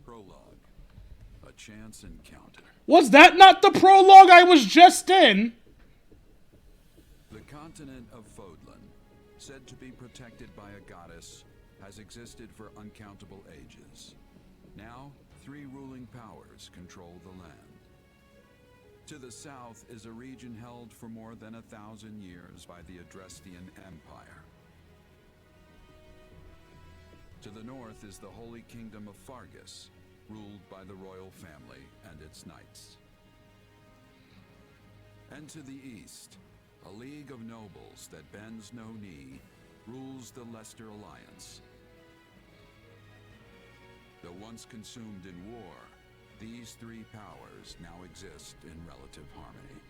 Prologue. A chance encounter. Was that not the prologue I was just in? The continent of Fodlan, said to be protected by a goddess, has existed for uncountable ages. Now, 3 ruling powers control the land. To the south is a region held for more than 1,000 years by the Adrestian Empire. To the north is the Holy Kingdom of Fargus, ruled by the royal family and its knights. And to the east, a league of nobles that bends no knee rules the Leicester Alliance. Though once consumed in war, these 3 powers now exist in relative harmony.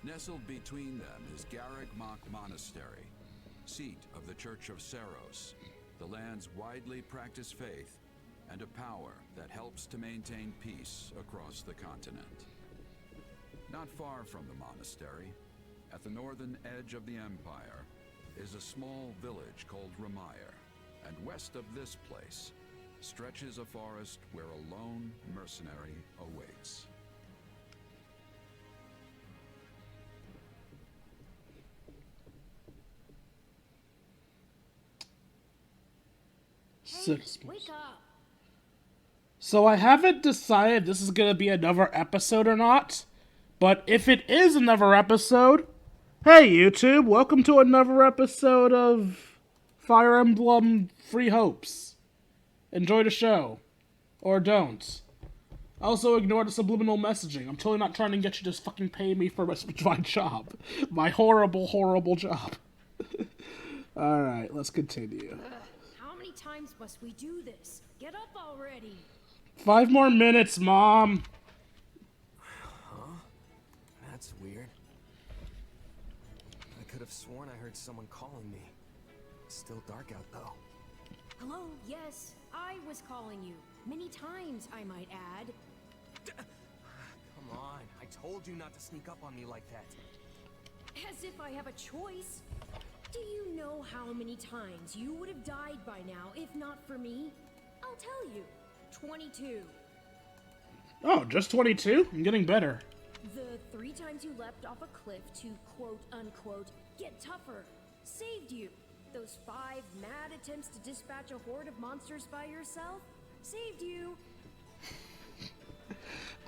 Nestled between them is Garreg Mach Monastery, seat of the Church of Seros, the land's widely practiced faith, and a power that helps to maintain peace across the continent. Not far from the monastery, at the northern edge of the empire, is a small village called Ramire, and west of this place stretches a forest where a lone mercenary awaits. Hey, wake up. So I haven't decided this is going to be another episode or not, but if it is another episode, hey YouTube, welcome to another episode of Fire Emblem Free Hopes. Enjoy the show. Or don't. Also ignore the subliminal messaging. I'm totally not trying to get you to just fucking pay me for my job. My horrible, horrible job. Alright, let's continue. How many times must we do this? Get up already. 5 more minutes, Mom. Huh? That's weird. I could have sworn I heard someone calling me. It's still dark out though. Hello, yes, I was calling you. Many times, I might add. Come on, I told you not to sneak up on me like that. As if I have a choice. Do you know how many times you would have died by now if not for me? I'll tell you. 22. Oh, just 22? I'm getting better. The 3 times you leapt off a cliff to quote-unquote get tougher saved you. Those 5 mad attempts to dispatch a horde of monsters by yourself saved you.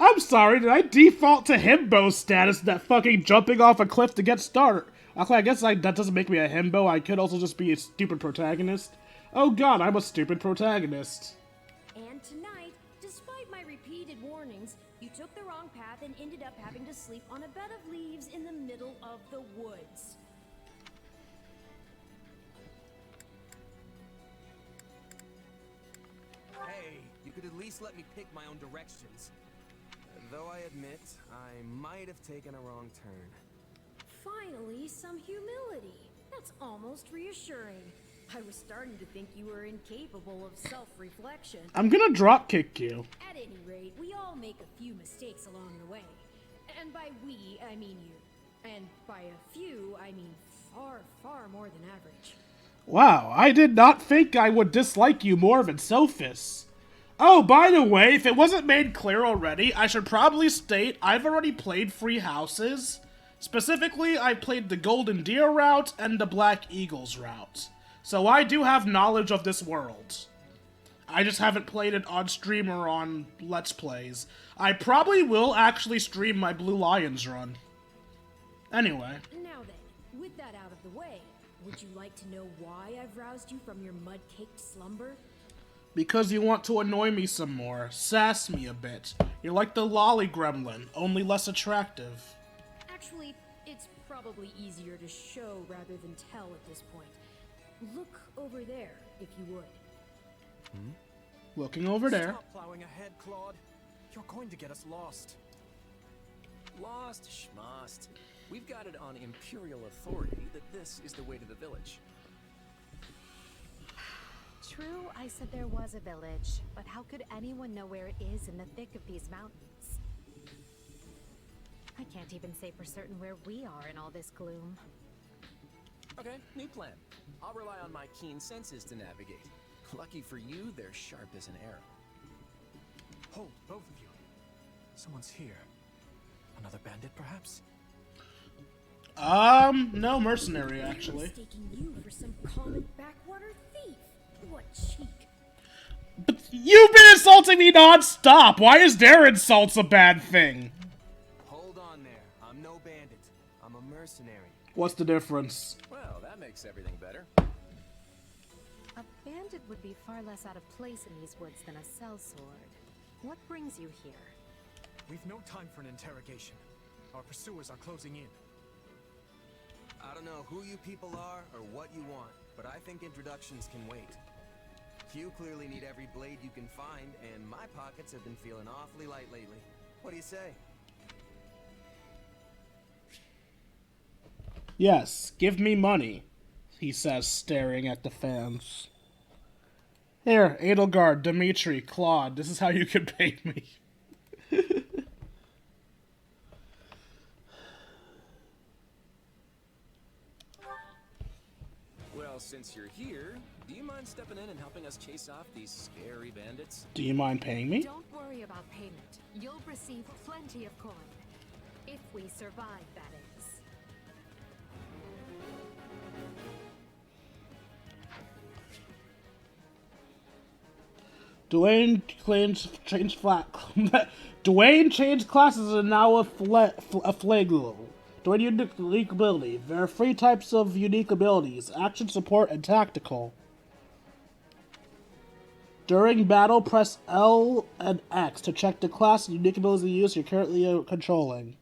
I'm sorry, did I default to himbo status that fucking jumping off a cliff to get started? Okay, I guess that doesn't make me a himbo. I could also just be a stupid protagonist. Oh god, I'm a stupid protagonist. And tonight, despite my repeated warnings, you took the wrong path and ended up having to sleep on a bed of leaves in the middle of the woods. Hey, you could at least let me pick my own directions. Though I admit, I might have taken a wrong turn. Finally, some humility. That's almost reassuring. I was starting to think you were incapable of self-reflection. I'm gonna drop kick you. At any rate, we all make a few mistakes along the way. And by we, I mean you. And by a few, I mean far, far more than average. Wow, I did not think I would dislike you more than Sophis. Oh, by the way, if it wasn't made clear already, I should probably state I've already played Free Houses. Specifically, I played the Golden Deer route and the Black Eagles route. So I do have knowledge of this world. I just haven't played it on stream or on Let's Plays. I probably will actually stream my Blue Lions run. Anyway. Now then, with that out of the way, would you like to know why I've roused you from your mud-caked slumber? Because you want to annoy me some more. Sass me a bit. You're like the lolly gremlin, only less attractive. Actually, it's probably easier to show rather than tell at this point. Look over there, if you would. Looking over there. Stop plowing ahead, Claude. You're going to get us lost. Lost schmost. We've got it on Imperial authority that this is the way to the village. True, I said there was a village, but how could anyone know where it is in the thick of these mountains? I can't even say for certain where we are in all this gloom. Okay, new plan. I'll rely on my keen senses to navigate. Lucky for you, they're sharp as an arrow. Hold, both of you. Someone's here. Another bandit, perhaps? No, mercenary, actually. Mistaking you for some common backwater thief. What cheek. But you've been insulting me non-stop! Why is their insults a bad thing? Hold on there. I'm no bandit. I'm a mercenary. What's the difference? Well, that makes everything better. A bandit would be far less out of place in these woods than a sellsword. What brings you here? We've no time for an interrogation. Our pursuers are closing in. I don't know who you people are or what you want, but I think introductions can wait. You clearly need every blade you can find, and my pockets have been feeling awfully light lately. What do you say? Yes, give me money, he says, staring at the fans. Here, Edelgard, Dimitri, Claude, this is how you can pay me. Well, since you're here, do you mind stepping in and helping us chase off these scary bandits? Do you mind paying me? Don't worry about payment. You'll receive plenty of coin. If we survive, that is. Dwayne changed classes and now a flagel. Dwayne unique ability. There are 3 types of unique abilities: action, support, and tactical. During battle, press L and X to check the class and unique abilities you use you're currently controlling.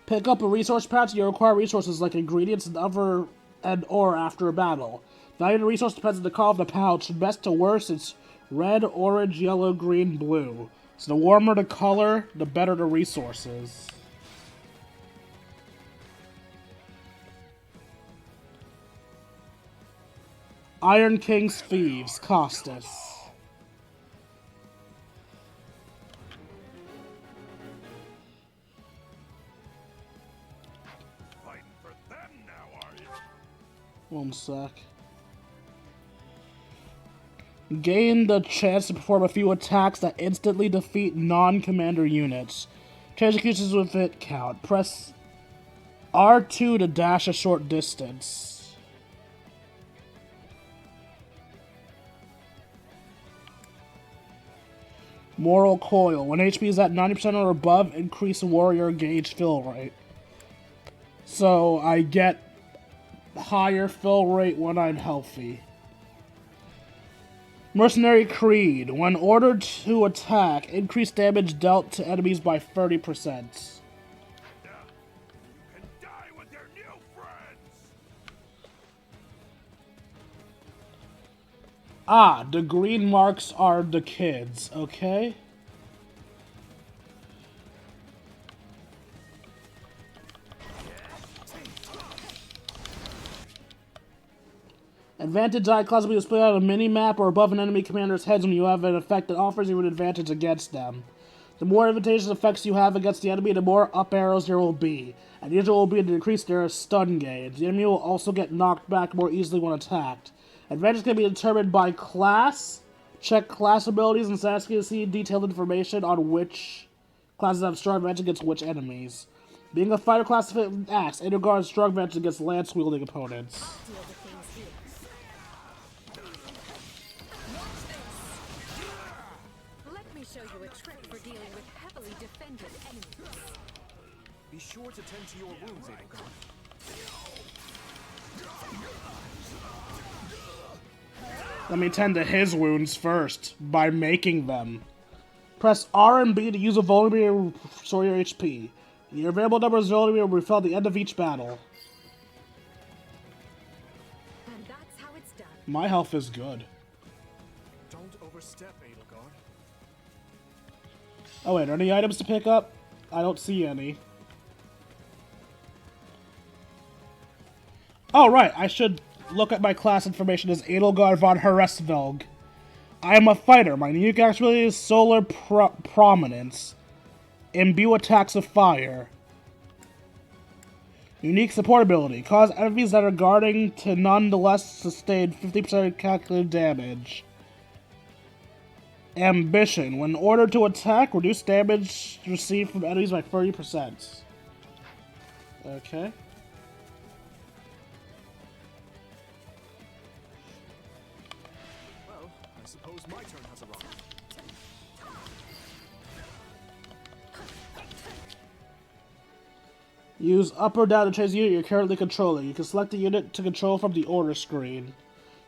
Pick up a resource patch. You require resources like ingredients and ore after a battle. Value of the resource depends on the color of the pouch. From best to worst, it's red, orange, yellow, green, blue. So the warmer the color, the better the resources. Iron King's Thieves, Costas. One sec. Gain the chance to perform a few attacks that instantly defeat non-commander units. Change executions with it count. Press R2 to dash a short distance. Moral Coil. When HP is at 90% or above, increase warrior gauge fill rate. So I get higher fill rate when I'm healthy. Mercenary Creed. When ordered to attack, increase damage dealt to enemies by 30%. You can die with your new friends. Ah, the green marks are the kids, okay? Advantage die class will be displayed on a mini-map or above an enemy commander's heads when you have an effect that offers you an advantage against them. The more advantageous effects you have against the enemy, the more up arrows there will be. And usually will be to decrease their stun gauge. The enemy will also get knocked back more easily when attacked. Advantage can be determined by class. Check class abilities and stats to see detailed information on which classes have strong advantage against which enemies. Being a fighter class with axe, Edelgard has strong advantage against lance-wielding opponents. Show you a trick for dealing with heavily defended enemies. Be sure to tend to your wounds, Edelgard. Let me tend to his wounds first, by making them. Press R and B to use a vulnerability to restore your HP. Your available number of vulnerability will be refilled at the end of each battle. And that's how it's done. My health is good. Don't overstep, Edelgard. Oh wait, are there any items to pick up? I don't see any. Oh, right, I should look at my class information as Edelgard von Hresvelg. I am a fighter. My unique ability is Solar Prominence. Imbue attacks of fire. Unique support ability. Cause enemies that are guarding to nonetheless sustain 50% calculated damage. Ambition. When ordered to attack, reduce damage received from enemies by 30%. Okay. Well, I suppose my turn has arrived. Use up or down to change the unit you're currently controlling. You can select the unit to control from the order screen.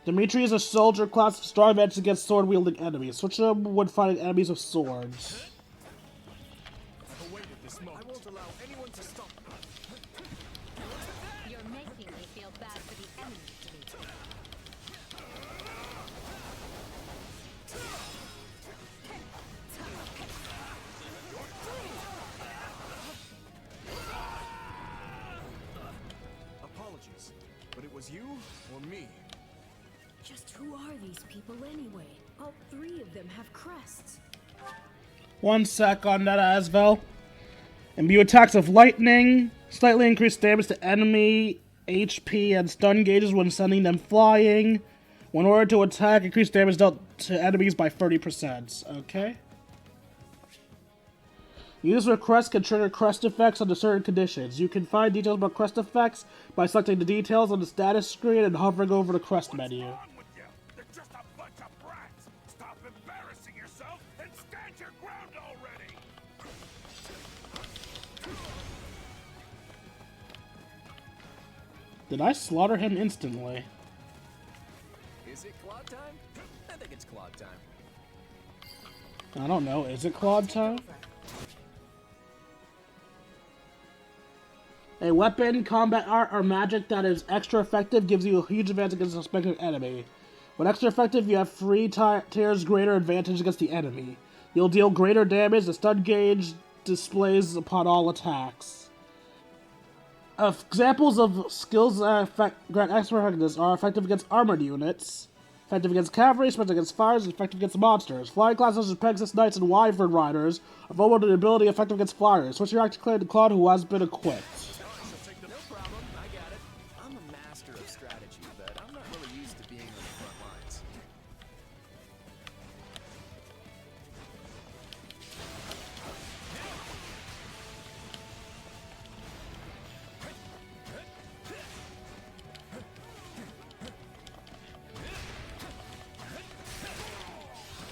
Dimitri is a soldier class with strong advantage against sword-wielding enemies. Switch them when fighting enemies with swords. I've awaited this moment. I won't allow anyone to stop me. You're making me feel bad for the enemy, Dimitri. Apologies, but it was you or me. Just who are these people anyway? All three of them have crests. 1 sec on that, Asvel. Imbue attacks of lightning. Slightly increase damage to enemy HP and stun gauges when sending them flying. When ordered to attack, increase damage dealt to enemies by 30%. Okay. User crest can trigger crest effects under certain conditions. You can find details about crest effects by selecting the details on the status screen and hovering over the crest menu. What's wrong with you? They're just a bunch of brats. Stop embarrassing yourself and stand your ground already. Did I slaughter him instantly? Is it Claude time? I think it's Claude time. I don't know. Is it Claude time? A weapon, combat art, or magic that is extra effective gives you a huge advantage against a suspected enemy. When extra effective, you have 3 tiers greater advantage against the enemy. You'll deal greater damage. The stun gauge displays upon all attacks. Examples of skills that grant extra effectiveness are effective against armored units, effective against cavalry, effective against fires, and effective against monsters. Flying classes such as Pegasus Knights and Wyvern Riders are vulnerable to the ability effective against flyers. Switch your act to clear the Claude who has been equipped. No problem, I got it. I'm a master of strategy, but I'm not really used to being on the front lines.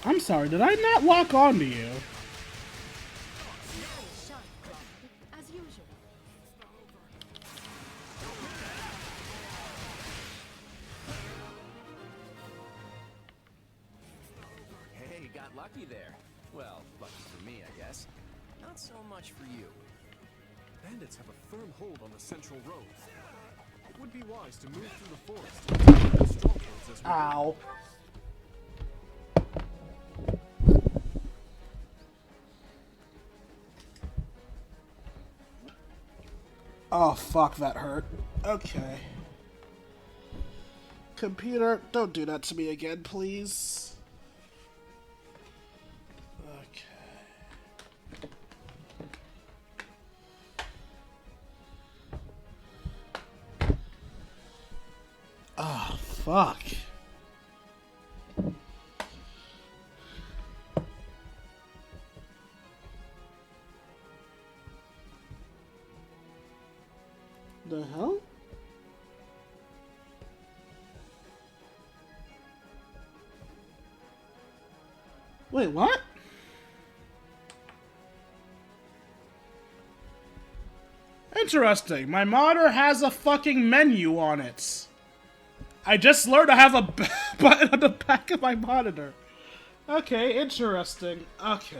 I'm sorry, did I not lock onto you? Sharp, Claude, as usual. Hey, got lucky there. Well, lucky for me, I guess. Not so much for you. Bandits have a firm hold on the central road. It would be wise to move through the forest and take the strongholds as we go. Ow. Oh, fuck, that hurt. Okay. Computer, don't do that to me again, please. Okay. Oh, fuck. The hell? Wait, what? Interesting. My monitor has a fucking menu on it. I just learned I have a button on the back of my monitor. Okay, interesting. Okay.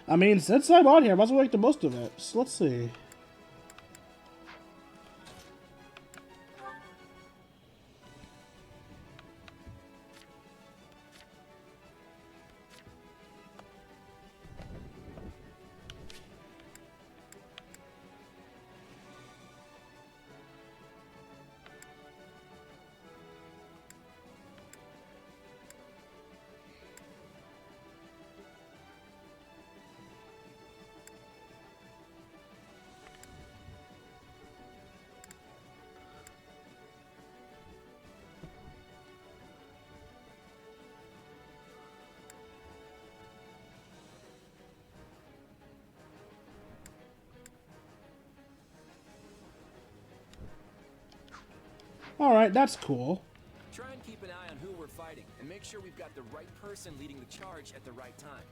I mean, since I'm on here, I might as well make the most of it. So let's see. Alright, that's cool. Try and keep an eye on who we're fighting, and make sure we've got the right person leading the charge at the right time.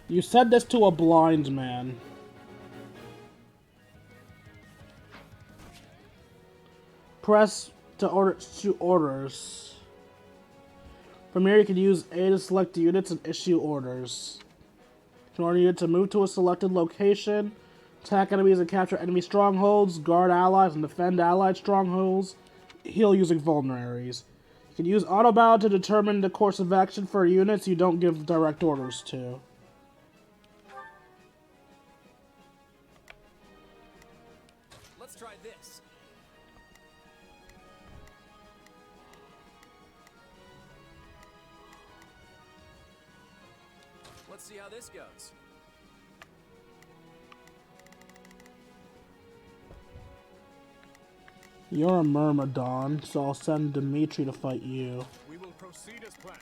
You said this to a blind man. Press to issue orders. From here, you can use A to select units and issue orders. You can order a unit to move to a selected location, attack enemies and capture enemy strongholds, guard allies and defend allied strongholds, heal using vulneraries. You can use auto battle to determine the course of action for units you don't give direct orders to. Let's try this. Let's see how this goes. You're a Myrmidon, so I'll send Dimitri to fight you. We will proceed as planned.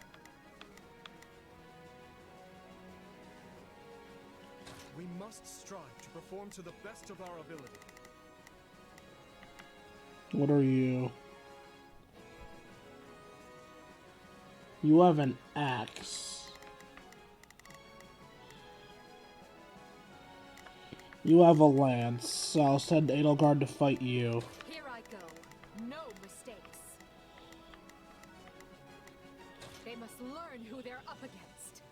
We must strive to perform to the best of our ability. What are you? You have an axe. You have a lance, so I'll send Edelgard to fight you. Here I go. No mistakes. They must learn who they're up against.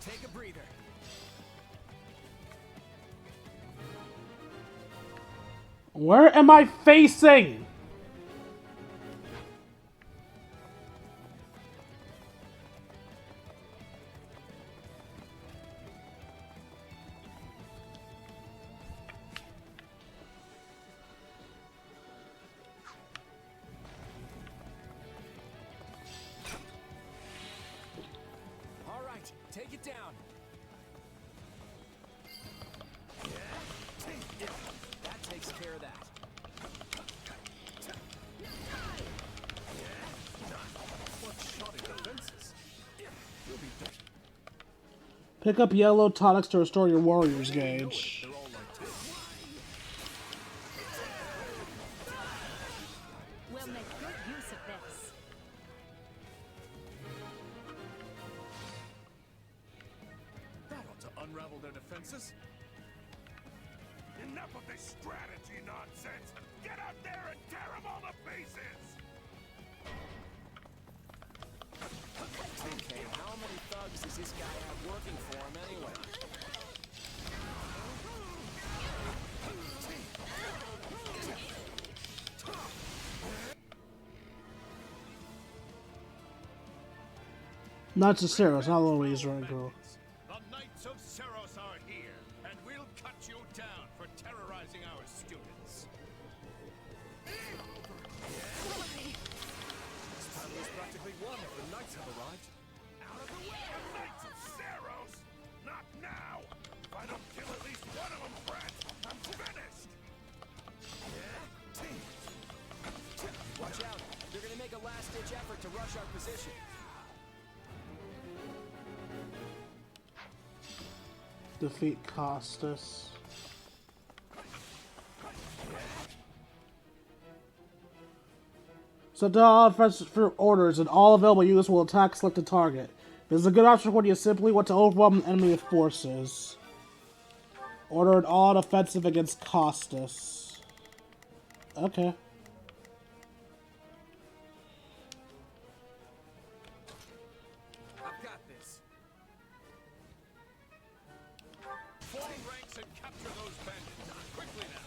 Take a breather. Where am I facing? All right, take it down. That takes care of that. What shoddy defenses? You'll be dead. Pick up yellow tonics to restore your warrior's gauge. They're all like this. We'll make good use of this. That ought to unravel their defenses. Enough of this strategy nonsense! Get out there and tear them all to pieces! Okay, how many thugs does this guy have working for him anyway? Not to Sarah, it's not Louise right girl. The Knights of Seros are here, and we'll cut you down for terrorizing our students. This battle is practically won if the knights have arrived. Out of the way, Knights of Seros! Not now! If I don't kill at least one of them, friends, I'm finished! Watch out. They're gonna make a last-ditch effort to rush our position. Defeat Costas. So to all offensive orders, and all available units will attack selected target. This is a good option when you simply want to overwhelm an enemy with forces. Order an all-out offensive against Costas. Okay. I've got this. Form ranks and capture those bandits. Quickly now!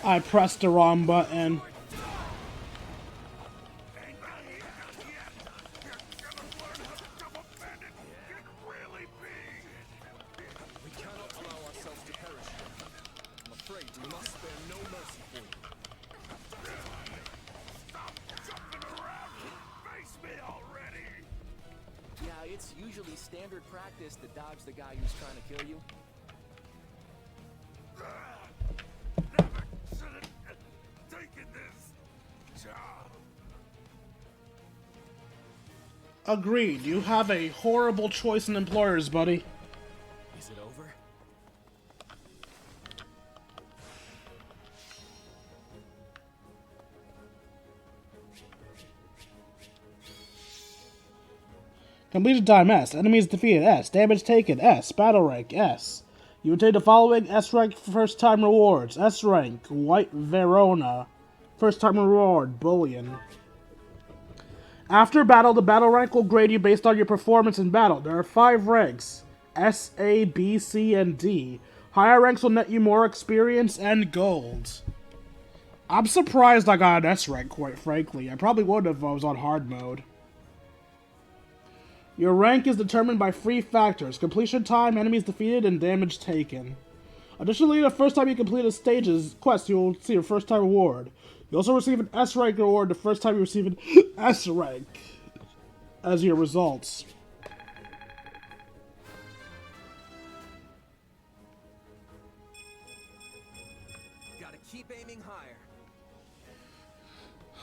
I pressed the wrong button. We cannot allow ourselves to perish. I'm afraid we must spare no mercy for you. Stop jumping around! Face me already! Yeah, it's usually standard practice to dodge the guy who's trying to kill you. Never should have taken this job. Agreed. You have a horrible choice in employers, buddy. Is it over? Completion time S. Enemies defeated S. Damage taken S. Battle rank S. You obtain the following S rank first time rewards. S rank White Verona. First time reward Bullion. After battle, the battle rank will grade you based on your performance in battle. There are 5 ranks. S, A, B, C, and D. Higher ranks will net you more experience and gold. I'm surprised I got an S rank, quite frankly. I probably would if I was on hard mode. Your rank is determined by 3 factors: completion time, enemies defeated, and damage taken. Additionally, the first time you complete a stage's quest, you will see your first time reward. You also receive an S rank reward the first time you receive an S rank as your results. Gotta keep aiming higher.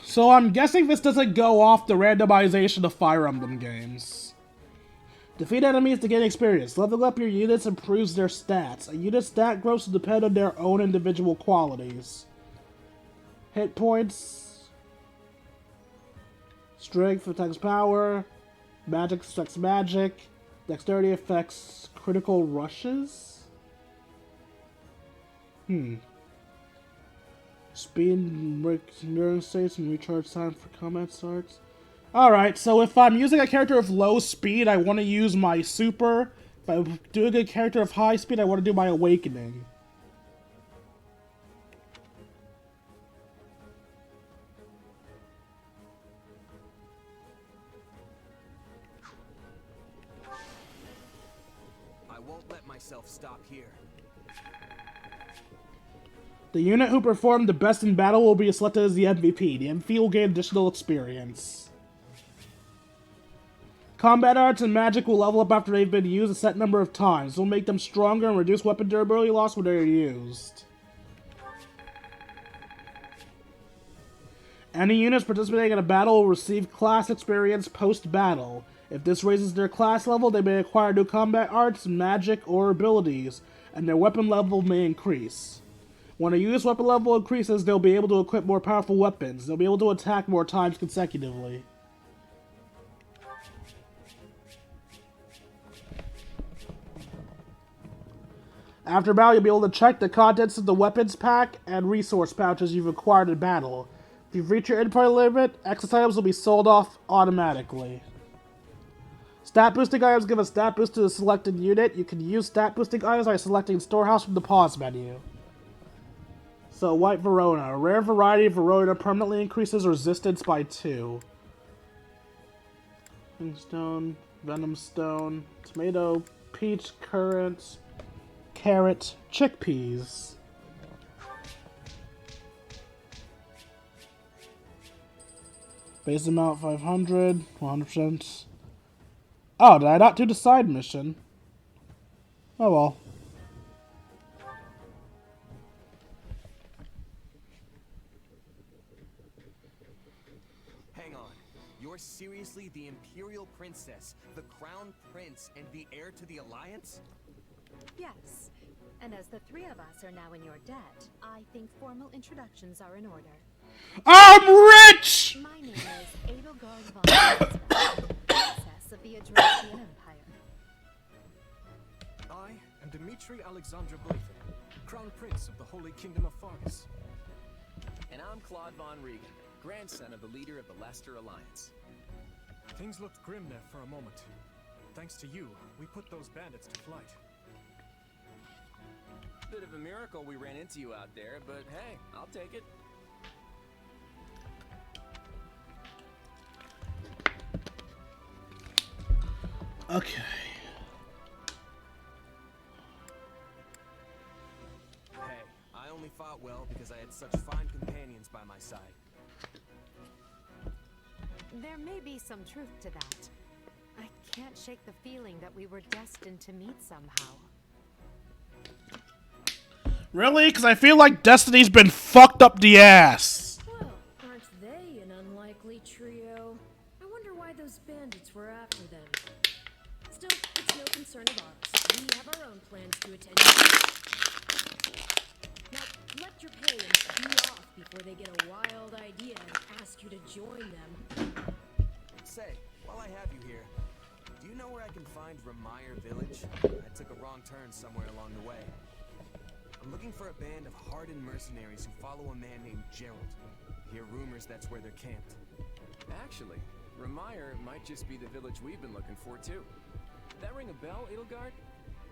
So I'm guessing this doesn't go off the randomization of Fire Emblem games. Defeat enemies to gain experience. Level up your units improves their stats. A unit's stat growth will depend on their own individual qualities. Hit points. Strength affects power. Magic affects magic. Dexterity affects critical rushes? Speed breaks endurance states and recharge time for combat starts. Alright, so if I'm using a character of low speed, I want to use my super. If I'm doing a character of high speed, I want to do my awakening. I won't let myself stop here. The unit who performed the best in battle will be selected as the MVP. The MVP will gain additional experience. Combat arts and magic will level up after they've been used a set number of times. This will make them stronger and reduce weapon durability loss when they are used. Any units participating in a battle will receive class experience post-battle. If this raises their class level, they may acquire new combat arts, magic, or abilities, and their weapon level may increase. When a unit's weapon level increases, they'll be able to equip more powerful weapons. They'll be able to attack more times consecutively. After battle, you'll be able to check the contents of the weapons pack and resource pouches you've acquired in battle. If you've reached your inventory limit, excess items will be sold off automatically. Stat boosting items give a stat boost to the selected unit. You can use stat boosting items by selecting Storehouse from the pause menu. So, White Verona. A rare variety of Verona permanently increases resistance by 2. Stone, Venom Stone, Tomato, Peach, Currant, Carrot, Chickpeas. Base amount 500, 100%. Oh, did I not do the side mission? Oh well. Hang on. You're seriously the Imperial Princess, the Crown Prince, and the heir to the Alliance? Yes. And as the 3 of us are now in your debt, I think formal introductions are in order. I'm rich! My name is Edelgard von Byleth, Princess of the Adrestian Empire. I am Dmitri Alexander Blythe, Crown Prince of the Holy Kingdom of Fargus. And I'm Claude von Regan, grandson of the leader of the Leicester Alliance. Things looked grim there for a moment. Thanks to you, we put those bandits to flight. Bit of a miracle we ran into you out there, but hey, I'll take it. Okay. Hey, I only fought well because I had such fine companions by my side. There may be some truth to that. I can't shake the feeling that we were destined to meet somehow. Really? Because I feel like Destiny's been fucked up the ass. Well, aren't they an unlikely trio? I wonder why those bandits were after them. Still, it's no concern of ours. We have our own plans to attend to. Now, let your pay and be off before they get a wild idea and ask you to join them. Say, while I have you here, do you know where I can find Remire Village? I took a wrong turn somewhere along the way. I'm looking for a band of hardened mercenaries who follow a man named Gerald. I hear rumors that's where they're camped. Actually, Remire might just be the village we've been looking for, too. That ring a bell, Edelgard?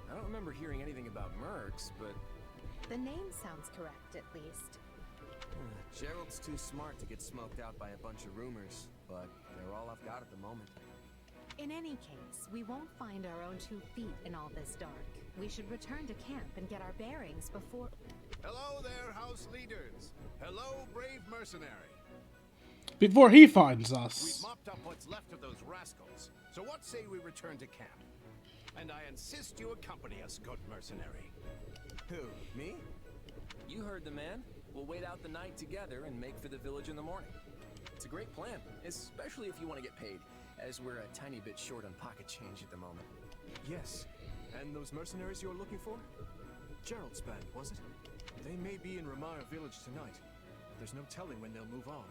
I don't remember hearing anything about mercs, but... The name sounds correct, at least. Gerald's too smart to get smoked out by a bunch of rumors, but they're all I've got at the moment. In any case, we won't find our own 2 feet in all this dark. We should return to camp and get our bearings before... Hello there, house leaders. Hello, brave mercenary. Before he finds We've us. mopped up what's left of those rascals. So what say we return to camp? And I insist you accompany us, good mercenary. Who, me? You heard the man. We'll wait out the night together and make for the village in the morning. It's a great plan, especially if you want to get paid, as we're a tiny bit short on pocket change at the moment. Yes. And those mercenaries you're looking for? Gerald's band, was it? They may be in Remire Village tonight. There's no telling when they'll move on.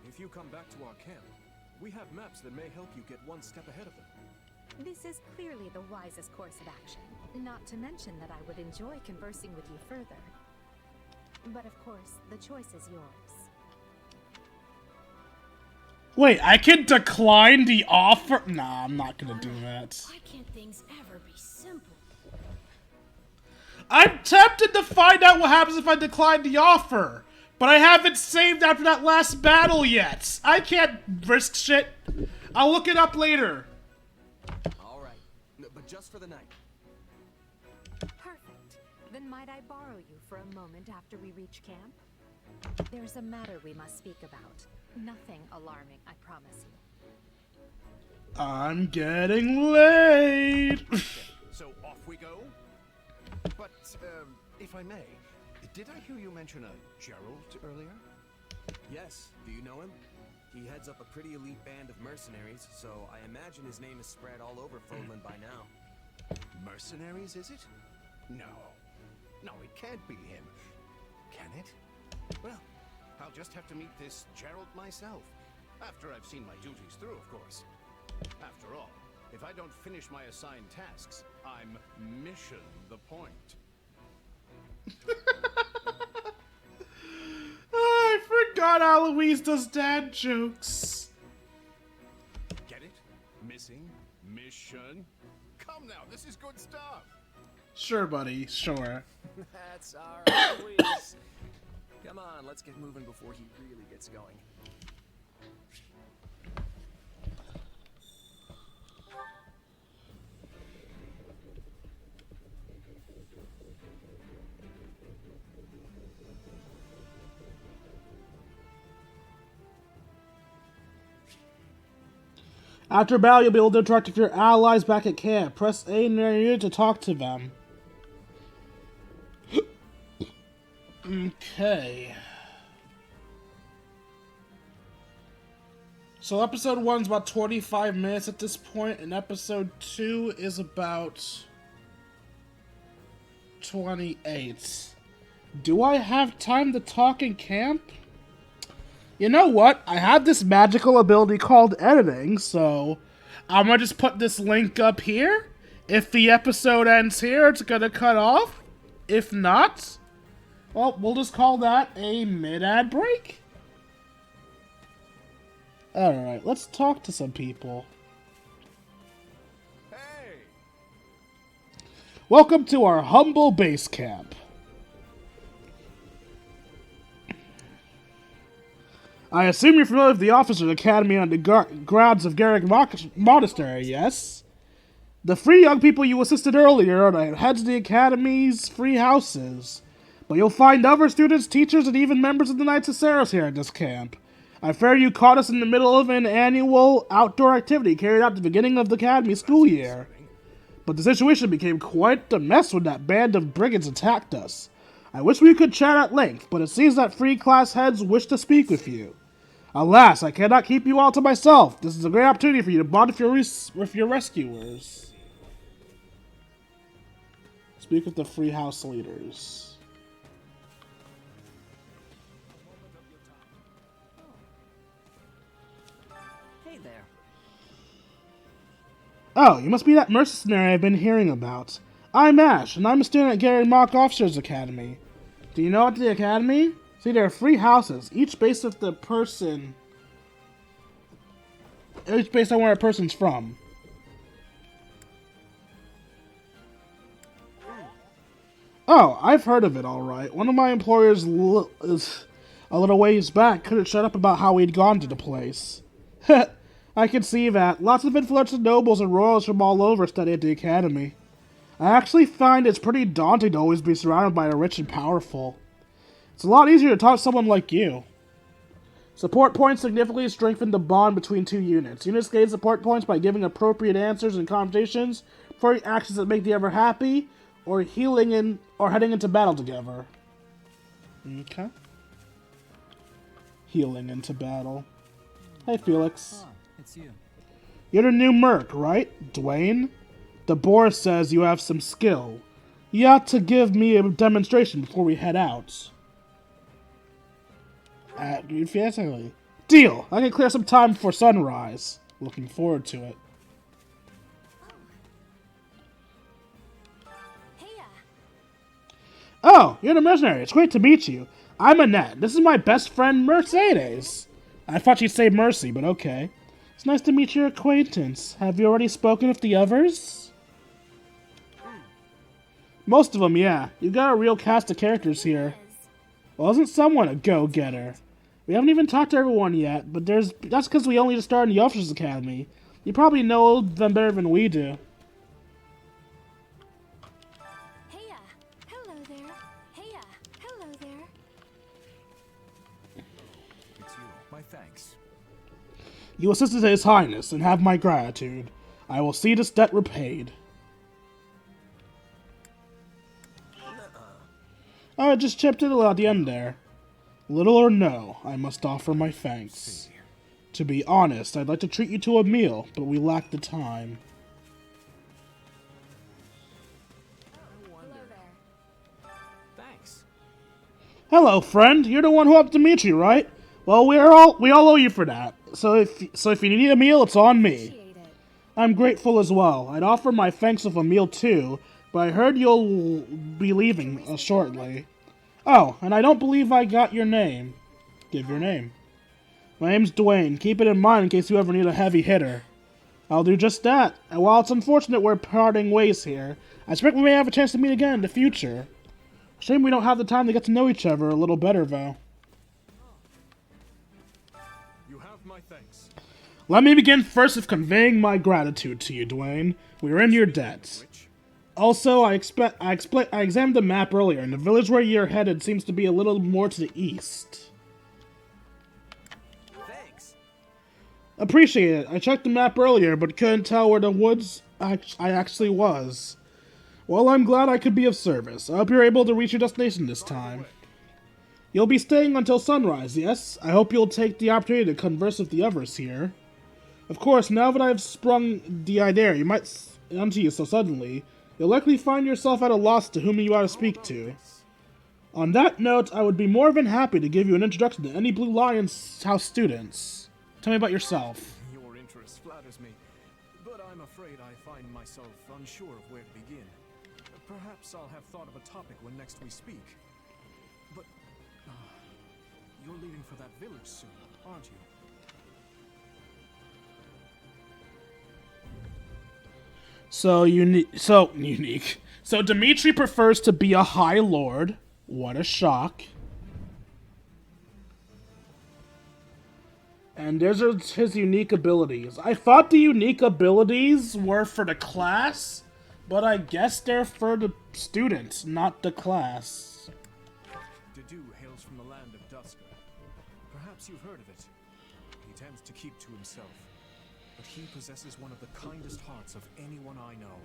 If you come back to our camp, we have maps that may help you get one step ahead of them. This is clearly the wisest course of action. Not to mention that I would enjoy conversing with you further. But of course, the choice is yours. Wait, I can decline the offer? Nah, I'm not gonna do that. Why can't things ever be simple? I'm tempted to find out what happens if I decline the offer. But I haven't saved after that last battle yet. I can't risk shit. I'll look it up later. All right, but just for the night. Perfect. Then might I borrow you for a moment after we reach camp? There's a matter we must speak about. Nothing alarming, I promise you. I'm getting late. So off we go? But, if I may, did I hear you mention a Gerald earlier? Yes, do you know him? He heads up a pretty elite band of mercenaries, so I imagine his name is spread all over Fodland by now. Mercenaries, is it? No. No, it can't be him. Can it? Well, I'll just have to meet this Gerald myself. After I've seen my duties through, of course. After all, if I don't finish my assigned tasks, I'm mission the point. I forgot Eloise does dad jokes. Get it? Missing? Mission? Come now, this is good stuff. Sure, buddy, sure. That's our Louise. Come on, let's get moving before he really gets going. After battle, you'll be able to interact with your allies back at camp. Press A near you to talk to them. Okay. So episode 1's about 25 minutes at this point, and episode 2 is about 28. Do I have time to talk in camp? You know what? I have this magical ability called editing, so I'm gonna just put this link up here. If the episode ends here, it's gonna cut off. If not, well, we'll just call that a mid-ad break. Alright, let's talk to some people. Hey! Welcome to our humble base camp. I assume you're familiar with the Officers Academy on the grounds of Garrick Monastery, yes? The 3 young people you assisted earlier are the heads of the Academy's free houses. But you'll find other students, teachers, and even members of the Knights of Saros here at this camp. I fear you caught us in the middle of an annual outdoor activity carried out at the beginning of the Academy school year. But the situation became quite a mess when that band of brigands attacked us. I wish we could chat at length, but it seems that 3 class heads wish to speak with you. Alas, I cannot keep you all to myself. This is a great opportunity for you to bond with your rescuers. Speak with the 3 house leaders. Oh, you must be that mercenary I've been hearing about. I'm Ash, and I'm a student at Gary Mock Officers Academy. Do you know at the Academy? See, there are 3 houses, each based on where a person's from. Oh, I've heard of it, alright. One of my employers is a little ways back couldn't shut up about how we'd gone to the place. I can see that. Lots of influential nobles and royals from all over study at the Academy. I actually find it's pretty daunting to always be surrounded by the rich and powerful. It's a lot easier to talk to someone like you. Support points significantly strengthen the bond between 2 units. Units gain support points by giving appropriate answers in conversations, for actions that make the other happy, or heading into battle together. Okay. Healing into battle. Hey, Felix. It's you. You're the new merc, right, Dwayne? The board says you have some skill. You ought to give me a demonstration before we head out. Fantastically. Deal! I can clear some time before sunrise. Looking forward to it. Oh, you're the mercenary. It's great to meet you. I'm Annette. This is my best friend, Mercedes. I thought you'd say Mercy, but okay. It's nice to meet your acquaintance. Have you already spoken with the others? Most of them, yeah. You got a real cast of characters here. Well, isn't someone a go-getter? We haven't even talked to everyone yet, but that's because we only just started in the Officers Academy. You probably know them better than we do. Heya! Hello there. Heya! Hello there. It's you. My thanks. You assisted His Highness, and have my gratitude. I will see this debt repaid. Oh, I just chipped in a little at the end there. Little or no, I must offer my thanks. To be honest, I'd like to treat you to a meal, but we lack the time. Thanks. Hello, friend. You're the one who helped Dimitri, right? Well, we all owe you for that. So if you need a meal, it's on me. I'm grateful as well. I'd offer my thanks with a meal too, but I heard you'll be leaving shortly. Oh, and I don't believe I got your name. Give your name. My name's Dwayne. Keep it in mind in case you ever need a heavy hitter. I'll do just that. And while it's unfortunate we're parting ways here, I expect we may have a chance to meet again in the future. Shame we don't have the time to get to know each other a little better, though. You have my thanks. Let me begin first with conveying my gratitude to you, Dwayne. We are in your debt. Also, I examined the map earlier, and the village where you're headed seems to be a little more to the east. Thanks. Appreciate it. I checked the map earlier, but couldn't tell where the woods I actually was. Well, I'm glad I could be of service. I hope you're able to reach your destination this time. You'll be staying until sunrise, yes? I hope you'll take the opportunity to converse with the others here. Of course, now that I've sprung the idea you might onto you so suddenly, you'll likely find yourself at a loss to whom you ought to speak to. On that note, I would be more than happy to give you an introduction to any Blue Lion's house students. Tell me about yourself. Your interest flatters me, but I'm afraid I find myself unsure of where to begin. Perhaps I'll have thought of a topic when next we speak. But you're leaving for that village soon, aren't you? So unique. So Dimitri prefers to be a High Lord. What a shock. And there's his unique abilities. I thought the unique abilities were for the class, but I guess they're for the students, not the class. Dedu hails from the land of Dusker. Perhaps you've heard of it. He tends to keep to himself, but he possesses one of the kindest hearts of anyone I know.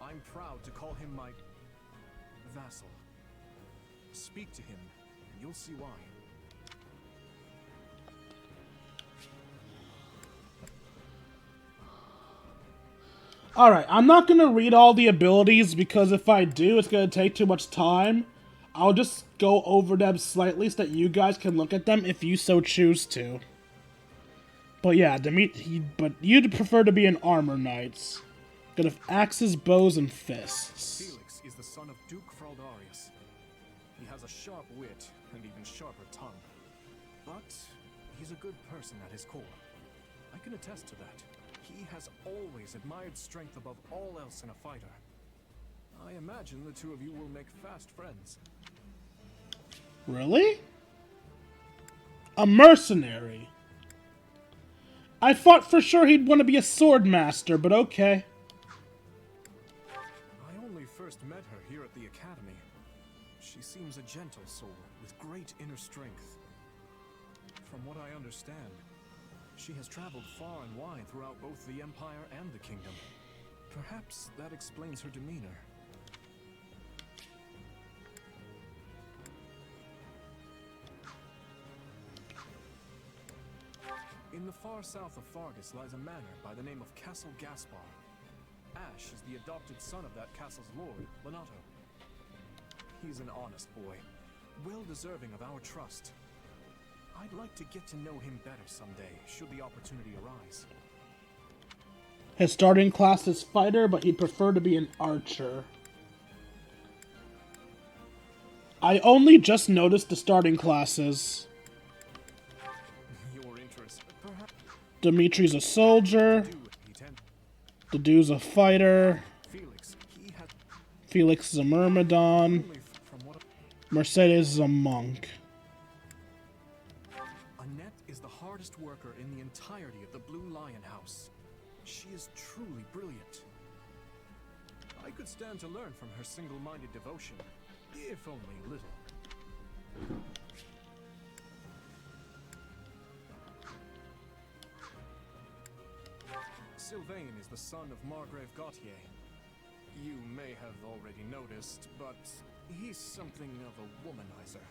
I'm proud to call him my vassal. Speak to him, and you'll see why. Alright, I'm not going to read all the abilities because if I do, it's going to take too much time. I'll just go over them slightly so that you guys can look at them if you so choose to. But yeah, but you'd prefer to be an armor knight. Good of axes, bows, and fists. Felix is the son of Duke Fraldarius. He has a sharp wit and even sharper tongue. But he's a good person at his core. I can attest to that. He has always admired strength above all else in a fighter. I imagine the two of you will make fast friends. Really? A mercenary? I thought for sure he'd want to be a sword master, but okay. I only first met her here at the academy. She seems a gentle soul with great inner strength. From what I understand, she has traveled far and wide throughout both the Empire and the Kingdom. Perhaps that explains her demeanor. In the far south of Fargus lies a manor by the name of Castle Gaspar. Ash is the adopted son of that castle's lord, Lenato. He's an honest boy, well deserving of our trust. I'd like to get to know him better someday, should the opportunity arise. His starting class is fighter, but he'd prefer to be an archer. I only just noticed the starting classes. Your interest, perhaps. Dimitri's a soldier. Dedu's a fighter. Felix is a myrmidon. Mercedes is a monk. Annette is the hardest worker in the entirety of the Blue Lion House. She is truly brilliant. I could stand to learn from her single-minded devotion, if only a little. Sylvain is the son of Margrave Gautier. You may have already noticed, but he's something of a womanizer.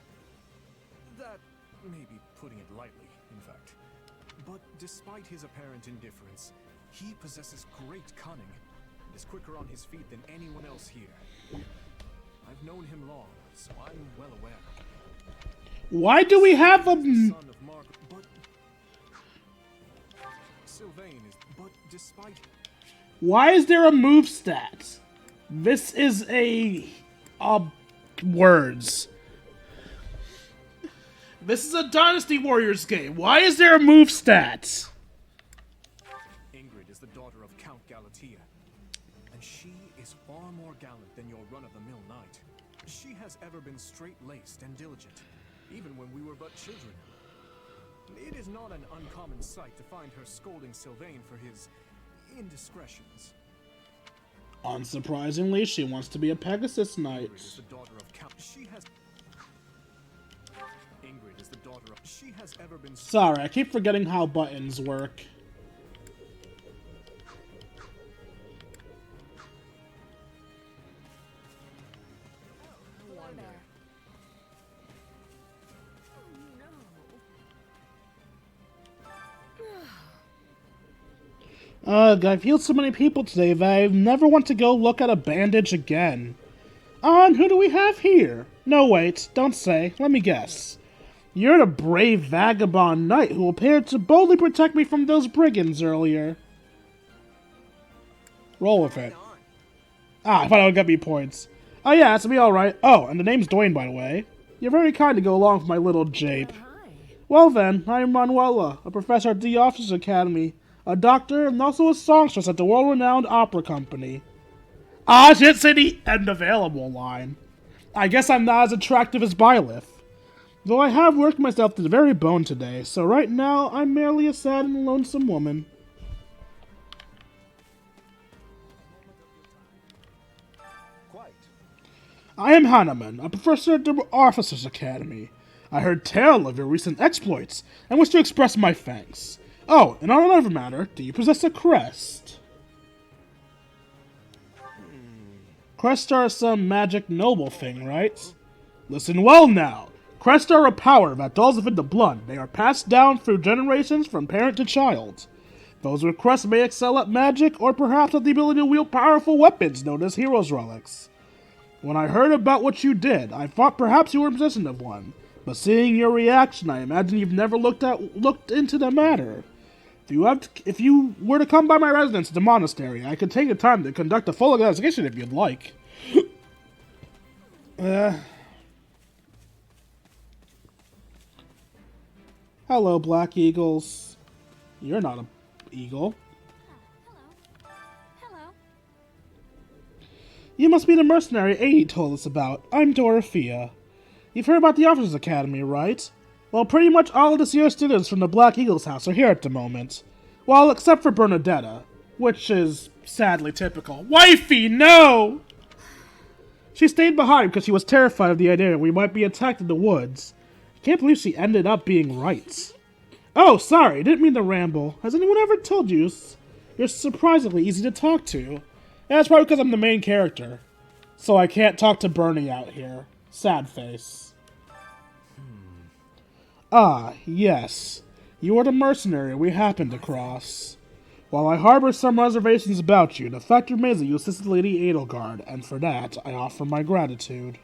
That may be putting it lightly, in fact. But despite his apparent indifference, he possesses great cunning and is quicker on his feet than anyone else here. I've known him long, so I'm well aware. Why do we have a... Sylvain is... But despite... Why is there a move stat? This is words. This is a Dynasty Warriors game. Why is there a move stat? Ingrid is the daughter of Count Galatea, and she is far more gallant than your run-of-the-mill knight. She has ever been straight-laced and diligent, even when we were but children. It is not an uncommon sight to find her scolding Sylvain for his indiscretions. Unsurprisingly, she wants to be a Pegasus Knight. Ingrid is the daughter of Count. Ingrid is the daughter of... She has ever been... Sorry, I keep forgetting how buttons work. Ugh, I've healed so many people today that I never want to go look at a bandage again. And who do we have here? No, wait, don't say. Let me guess. You're the brave vagabond knight who appeared to boldly protect me from those brigands earlier. Roll with it. Ah, I thought it would get me points. Oh yeah, that's me alright. Oh, and the name's Dwayne, by the way. You're very kind to go along with my little jape. Well then, I'm Manuela, a professor at the Officers Academy, a doctor, and also a songstress at the world-renowned opera company. Ah, I should say the end available line. I guess I'm not as attractive as Byleth. Though I have worked myself to the very bone today, so right now I'm merely a sad and lonesome woman. Quite. I am Hanneman, a professor at the Officers Academy. I heard tell of your recent exploits, and wish to express my thanks. Oh, and on another matter, do you possess a crest? Crests are some magic noble thing, right? Listen well now. Crests are a power that dwells within the blood. They are passed down through generations from parent to child. Those with crests may excel at magic, or perhaps have the ability to wield powerful weapons known as hero's relics. When I heard about what you did, I thought perhaps you were in possession of one. But seeing your reaction, I imagine you've never looked into the matter. If you were to come by my residence at the monastery, I could take the time to conduct a full investigation if you'd like. Hello, Black Eagles. You're not an eagle. Hello. You must be the mercenary Adi told us about. I'm Dorothea. You've heard about the Officers Academy, right? Well, pretty much all of this year's students from the Black Eagles house are here at the moment. Well, except for Bernadetta, which is sadly typical. Wifey, no! She stayed behind because she was terrified of the idea that we might be attacked in the woods. I can't believe she ended up being right. Oh, sorry, didn't mean to ramble. Has anyone ever told you you're surprisingly easy to talk to? That's probably because I'm the main character. So I can't talk to Bernie out here. Sad face. Ah, yes. You are the mercenary we happened across. While I harbor some reservations about you, the fact remains that you assisted Lady Edelgard, and for that, I offer my gratitude.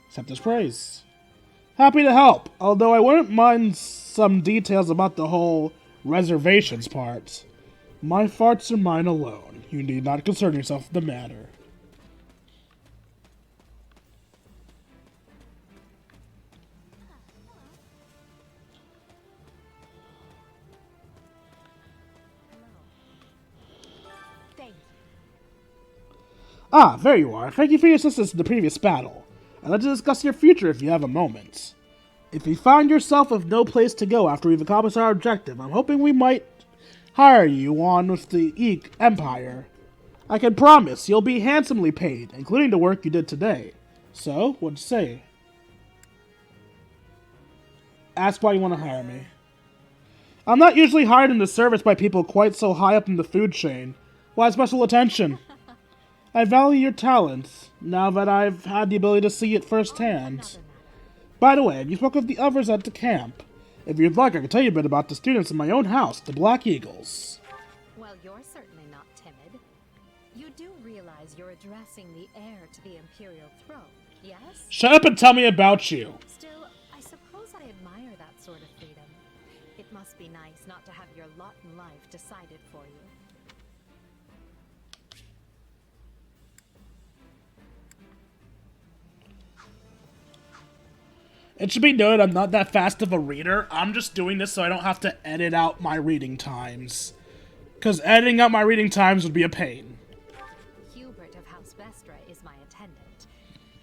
Accept as praise. Happy to help, although I wouldn't mind some details about the whole reservations part. My farts are mine alone. You need not concern yourself with the matter. Ah, there you are. Thank you for your assistance in the previous battle. I'd like to discuss your future if you have a moment. If you find yourself with no place to go after we've accomplished our objective, I'm hoping we might hire you on with the Empire. I can promise you'll be handsomely paid, including the work you did today. So, what'd you say? Ask why you want to hire me. I'm not usually hired in the service by people quite so high up in the food chain. Why special attention? I value your talents, now that I've had the ability to see it firsthand. By the way, you spoke of the others at the camp. If you'd like, I can tell you a bit about the students in my own house, the Black Eagles. Well, you're certainly not timid. You do realize you're addressing the heir to the Imperial throne, yes? Shut up and tell me about you! Still, I suppose I admire that sort of freedom. It must be nice not to have your lot in life decided for you. It should be noted I'm not that fast of a reader. I'm just doing this so I don't have to edit out my reading times. Because editing out my reading times would be a pain. Hubert of House Vestra is my attendant.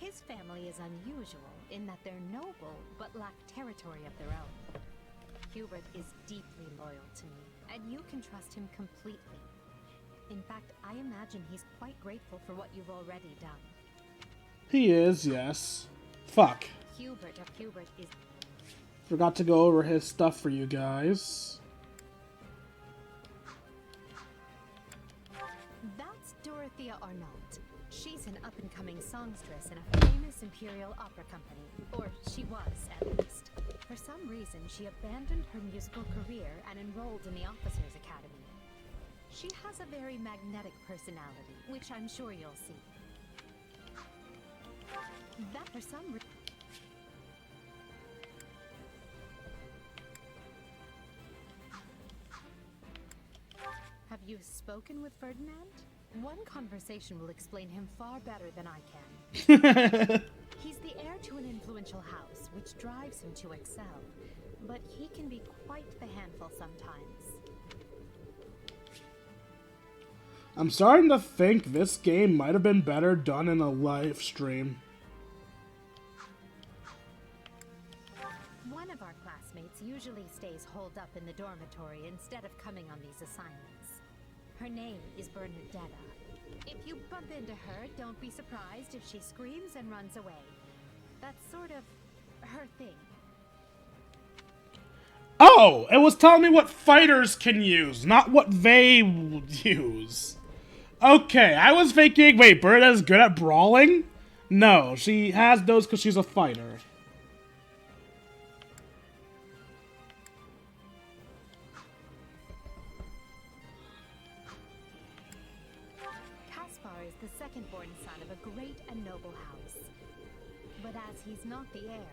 His family is unusual in that they're noble but lack territory of their own. Hubert is deeply loyal to me, and you can trust him completely. In fact, I imagine he's quite grateful for what you've already done. He is, yes. Fuck. Hubert is... Forgot to go over his stuff for you guys. That's Dorothea Arnault. She's an up-and-coming songstress in a famous Imperial opera company. Or she was, at least. For some reason, she abandoned her musical career and enrolled in the Officers Academy. She has a very magnetic personality, which I'm sure you'll see. That for some reason... Have you spoken with Ferdinand? One conversation will explain him far better than I can. He's the heir to an influential house, which drives him to excel. But he can be quite the handful sometimes. I'm starting to think this game might have been better done in a live stream. usually stays holed up in the dormitory instead of coming on these assignments. Her name is Bernadetta. If you bump into her, don't be surprised if she screams and runs away. That's sort of her thing. Oh, it was telling me what fighters can use, not what they use. Okay, I was thinking, wait, Berta's good at brawling? No, she has those because she's a fighter. Caspar is the second-born son of a great and noble house. But as he's not the heir,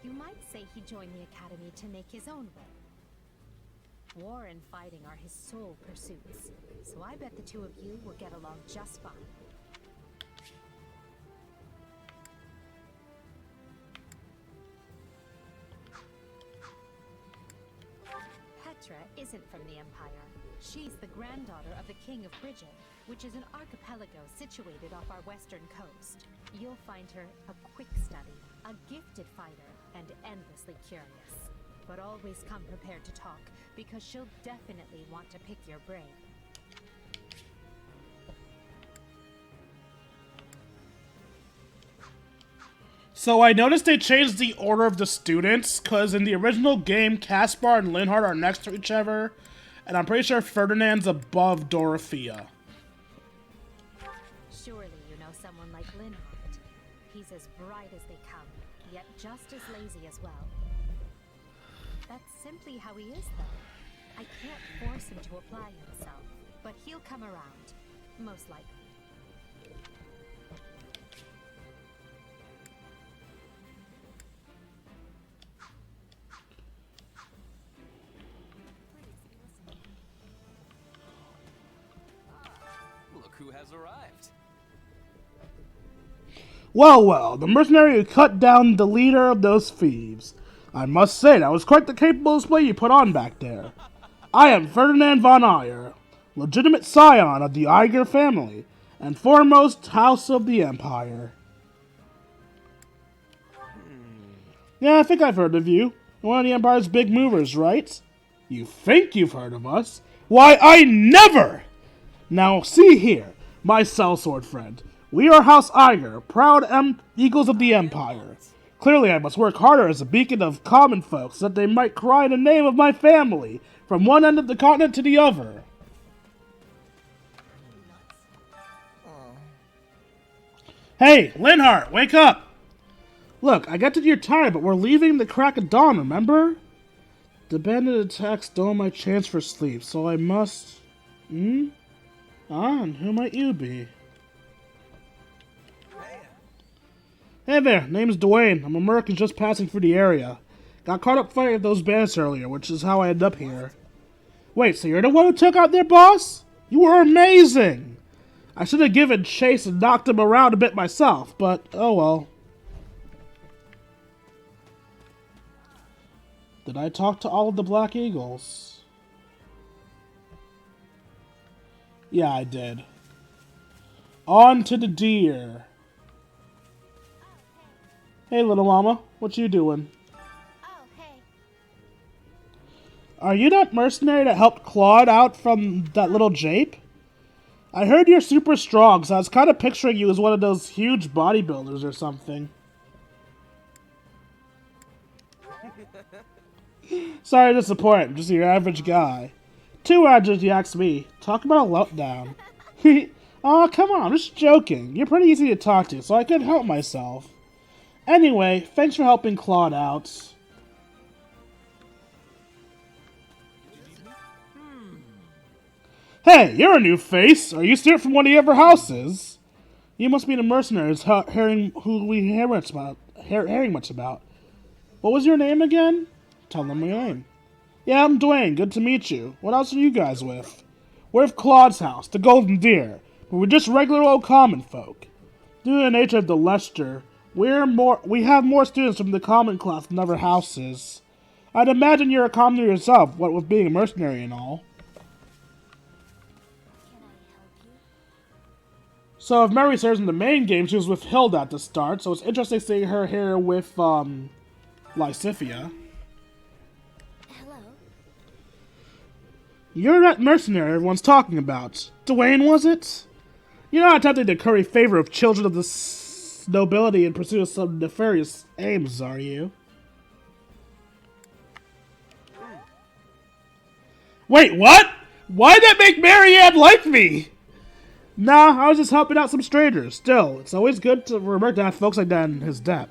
you might say he joined the academy to make his own way. War and fighting are his sole pursuits, so I bet the two of you will get along just fine. Petra isn't from the Empire. She's the granddaughter of the King of Bridget, which is an archipelago situated off our western coast. You'll find her a quick study, a gifted fighter, and endlessly curious. But always come prepared to talk, because she'll definitely want to pick your brain. So I noticed they changed the order of the students, because in the original game, Caspar and Linhardt are next to each other, and I'm pretty sure Ferdinand's above Dorothea. Surely you know someone like Linhardt. He's as bright as they come, yet just as lazy as well. That's simply how he is, though. I can't force him to apply himself, but he'll come around, most likely. Look who has arrived. Well, well, the mercenary who cut down the leader of those thieves. I must say, that was quite the capable display you put on back there. I am Ferdinand von Ayer, legitimate scion of the Ayer family, and foremost house of the Empire. Yeah, I think I've heard of you. One of the Empire's big movers, right? You think you've heard of us? Why, I never! Now, see here, my sellsword friend. We are House Ayer, proud eagles of the Empire. Clearly, I must work harder as a beacon of common folks, so that they might cry in the name of my family, from one end of the continent to the other. Hey, Linhardt, wake up! Look, I get that you're tired, but we're leaving the crack of dawn, remember? The bandit attacks stole my chance for sleep, so I must... Ah, and who might you be? Hey there, name's Dwayne. I'm a merc who's just passing through the area. Got caught up fighting with those bandits earlier, which is how I ended up here. Wait, so you're the one who took out their boss? You were amazing! I should have given chase and knocked him around a bit myself, but oh well. Did I talk to all of the Black Eagles? Yeah, I did. On to the deer. Hey, little mama, what you doing? Oh, hey. Are you that mercenary that helped Claude out from that little jape? I heard you're super strong, so I was kind of picturing you as one of those huge bodybuilders or something. Sorry to disappoint, I'm just your average guy. Too average, you ask me. Talk about a letdown. Aw, come on, I'm just joking. You're pretty easy to talk to, so I couldn't help myself. Anyway, thanks for helping Claude out. Hey, you're a new face. Are you still from one of the other houses? You must be the mercenaries hearing who we hear much about. Hearing much about. What was your name again? Tell them my name. Yeah, I'm Dwayne. Good to meet you. What else are you guys with? We're with Claude's house, the Golden Deer, but we're just regular old common folk. Due to the nature of the Lester, we have more students from the common class than other houses. I'd imagine you're a commoner yourself, what with being a mercenary and all. So if Mary serves in the main game, she was with Hilda at the start, so it's interesting seeing her here with, Lysithia. You're that mercenary everyone's talking about. Dwayne, was it? You're not attempting to curry favor of children of the nobility in pursuit of some nefarious aims, are you? Wait, what? Why'd that make Marianne like me? Nah, I was just helping out some strangers. Still, it's always good to remember to have folks like that in his debt.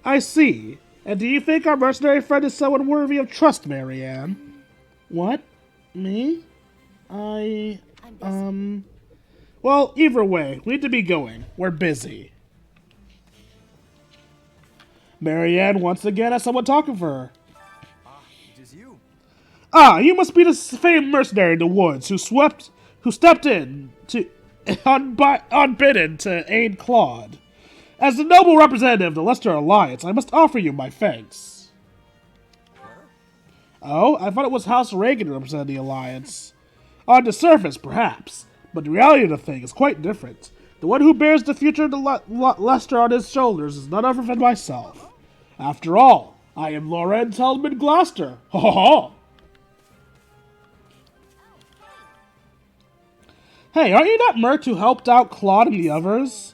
I see. And do you think our mercenary friend is someone worthy of trust, Marianne? What? Me? Well, either way, we need to be going. We're busy. Marianne once again has someone talking for her. It is you. Ah, you must be the famed mercenary in the woods who stepped in to unbidden to aid Claude. As the noble representative of the Leicester Alliance, I must offer you my thanks. Oh, I thought it was House Reagan who represented the Alliance. On the surface, perhaps, but the reality of the thing is quite different. The one who bears the future of the Leicester on his shoulders is none other than myself. After all, I am Loren Tellman Gloucester. Ho ho ho! Hey, aren't you that merc who helped out Claude and the others?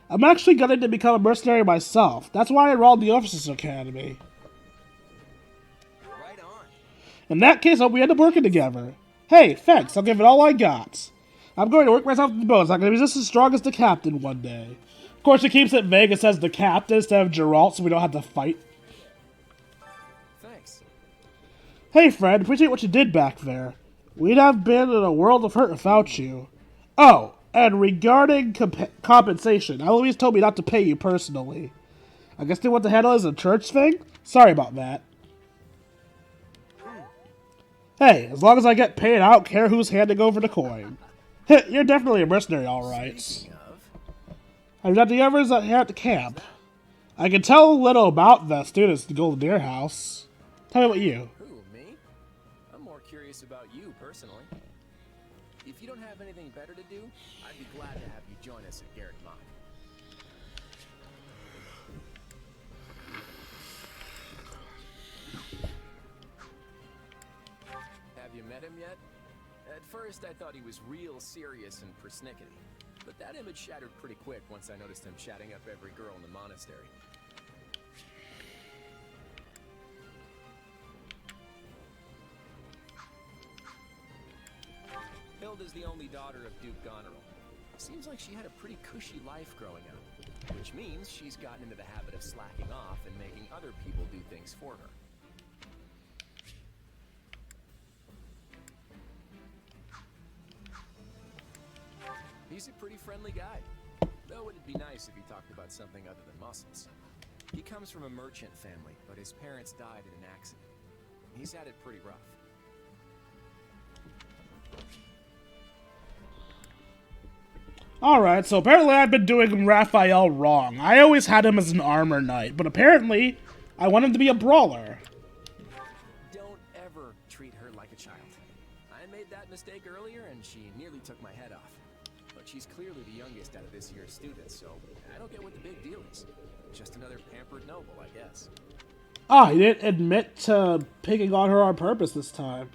I'm actually going to become a mercenary myself. That's why I enrolled in the Officers Academy. Right on. In that case, I hope we end up working together. Hey, thanks. I'll give it all I got. I'm going to work myself to the bone. I'm going to be just as strong as the captain one day. Of course, it keeps it vague. It says the captain instead of Geralt, so we don't have to fight. Thanks. Hey, friend. Appreciate what you did back there. We'd have been in a world of hurt without you. Oh, and regarding compensation, Eloise told me not to pay you personally. I guess they want to handle it as a church thing? Sorry about that. Hey, as long as I get paid, I don't care who's handing over the coin. You're definitely a mercenary, alright. I've got the others here at the camp. I can tell a little about the students at the Golden Deer House. Tell me about you. Who, me? I'm more curious about you, personally. If you don't have anything better to do, I'd be glad to have you join us at Garrett Mach. Have you met him yet? At first, I thought he was real serious and persnickety, but that image shattered pretty quick once I noticed him chatting up every girl in the monastery. Hilda's the only daughter of Duke Goneril. Seems like she had a pretty cushy life growing up, which means she's gotten into the habit of slacking off and making other people do things for her. He's a pretty friendly guy, though it'd be nice if he talked about something other than muscles. He comes from a merchant family, but his parents died in an accident. He's had it pretty rough. Alright, so apparently I've been doing Raphael wrong. I always had him as an armor knight, but apparently I want him to be a brawler. Don't ever treat her like a child. I made that mistake earlier and she nearly took my head off. But she's clearly the youngest out of this year's students, so I don't get what the big deal is. Just another pampered noble, I guess. Ah, he didn't admit to picking on her on purpose this time.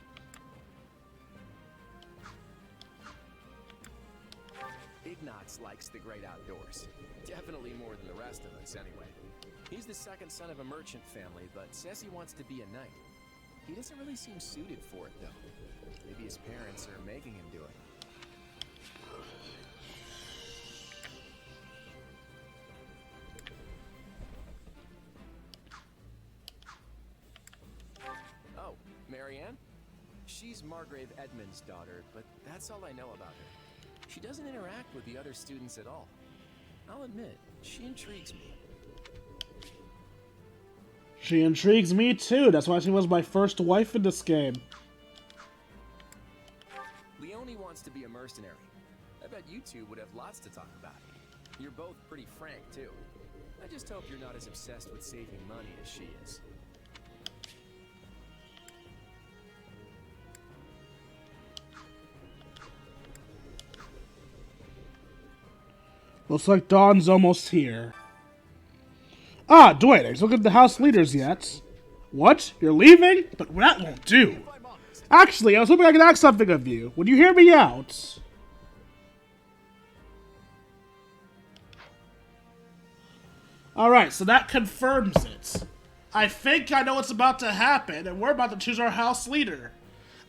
Ignatz likes the great outdoors. Definitely more than the rest of us, anyway. He's the second son of a merchant family, but says he wants to be a knight. He doesn't really seem suited for it, though. Maybe his parents are making him do it. Oh, Marianne? She's Margrave Edmund's daughter, but that's all I know about her. She doesn't interact with the other students at all. I'll admit, she intrigues me. She intrigues me too. That's why she was my first wife in this game. Leonie wants to be a mercenary. I bet you two would have lots to talk about. You're both pretty frank, too. I just hope you're not as obsessed with saving money as she is. Looks like dawn's almost here. Ah, Dwight, I just looked at the house leaders yet. What? You're leaving? But that won't do. If I'm honest, Actually, I was hoping I could ask something of you. Would you hear me out? Alright, so that confirms it. I think I know what's about to happen, and we're about to choose our house leader.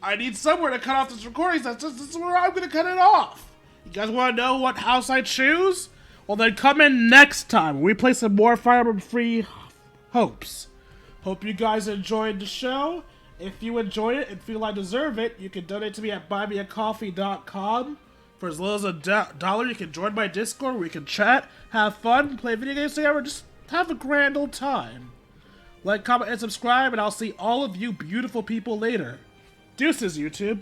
I need somewhere to cut off this recording, so this is where I'm going to cut it off. You guys want to know what house I choose? Well, then come in next time when we play some more Fire Emblem Free Hopes. Hope you guys enjoyed the show. If you enjoyed it and feel I deserve it, you can donate to me at buymeacoffee.com. For as little as $1, you can join my Discord where we can chat, have fun, play video games together, just have a grand old time. Like, comment, and subscribe, and I'll see all of you beautiful people later. Deuces, YouTube.